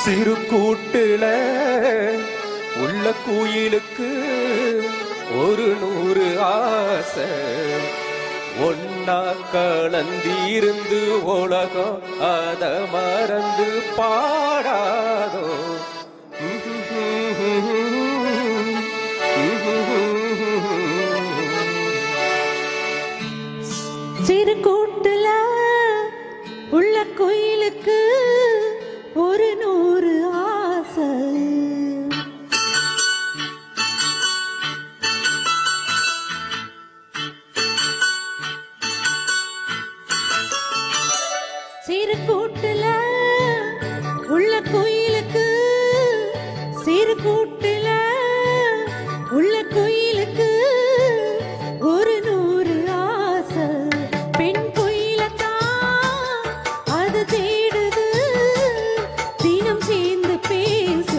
சிறு கூட்டுல உள்ள குயிலுக்கு ஒரு 100 ஆசை ஒன்னா கலந்திருந்து உலகம் அத மறந்து பாடாதோ. சிறு கூட்டுல உள்ள கோயிலுக்கு ஒரு 100 ஆசை. சிறு கூட்டுல உள்ள கோயிலுக்கு சிறு கூட்டுல உள்ள கோயிலுக்கு ஒரு 100 ஆசை. பெண் கோயிலத்தான் அது தேடுது தினம் சேர்ந்து பேச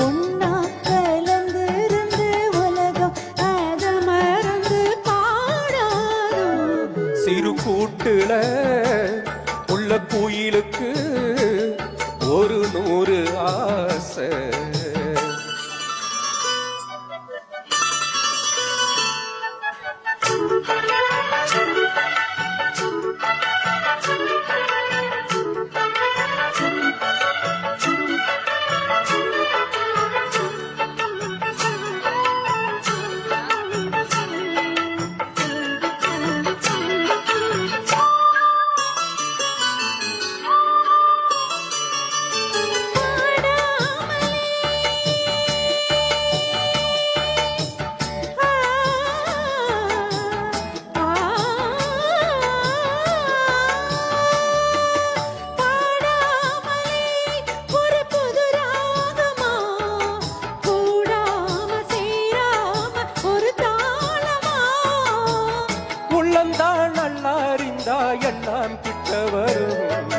ஒன்னா கலந்து இருந்து உலகம் அத மறந்து பாடாதோ. சிறு கூட்டுல உள்ள குயிலுக்கு ஒரு 100 ஆசை. எல்லாம் கிட்ட வரும்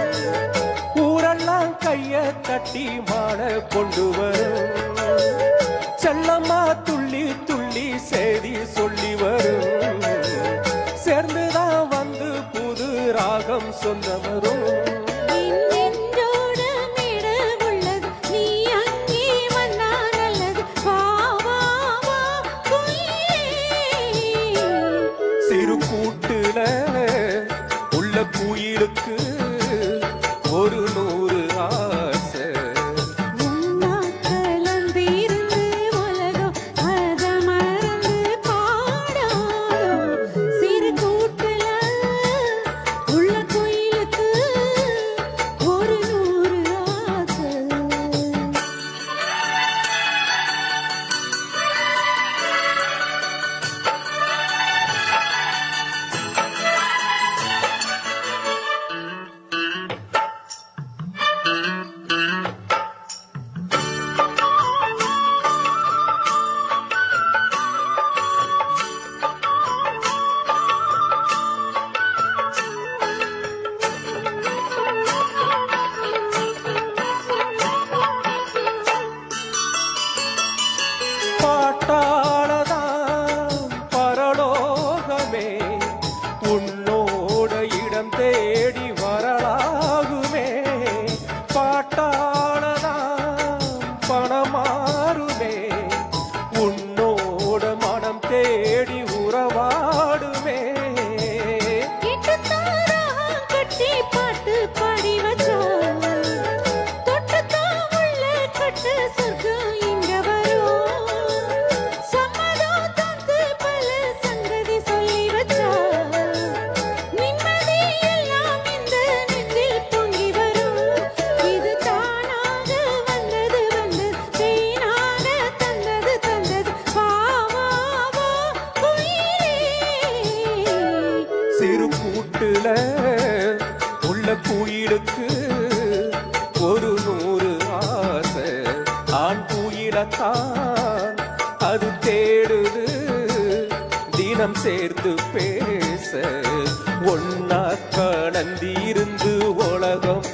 ஊரெல்லாம் கைய தட்டி மாலை கொண்டு வரும் செல்லம்மா துள்ளி துள்ளி செய்தி சொல்லி வரும் சேர்ந்துதான் வந்து புது ராகம் சொந்த வரும். சிறு கூட்டுல உள்ள குயிலுக்கு ஒரு 100 ஆசை. ஒன்னா கலந்திருந்து உலகம் அத மறந்து பாடாதோ. சிறு கூட்டுல உள்ள குயிலுக்கு ஒரு 100 ஆசை. பாட்டாளதான் பரலோகமே உன்னோட இடம் தேடி வரலாகுமே பாட்டாளதான் பணமாறுமே உன்னோட மனம் தேடி உறவாடுமே. கட்டி பாட்டு பாடி வச்சா தொட்டுத்தான் உள்ள கட்டு சொர்க்கம் இங்க வரும். சம்மதம் தந்து பல சங்கதி சொல்லி வச்சா நிம்மதி எல்லாம் இந்த நெஞ்சில் பொங்கி வரும். இது தானாக வந்தது வந்து தேனாக தந்தது தந்தது வா வா வா குயிலே. சிறு கூட்டுல உள்ள குயிலுக்கு ஒரு 100 ஆசை. ஆண் குயிலத்தான் அது தேடுது தினம் சேர்ந்து பேச ஒன்னா கலந்திருந்து உலகம்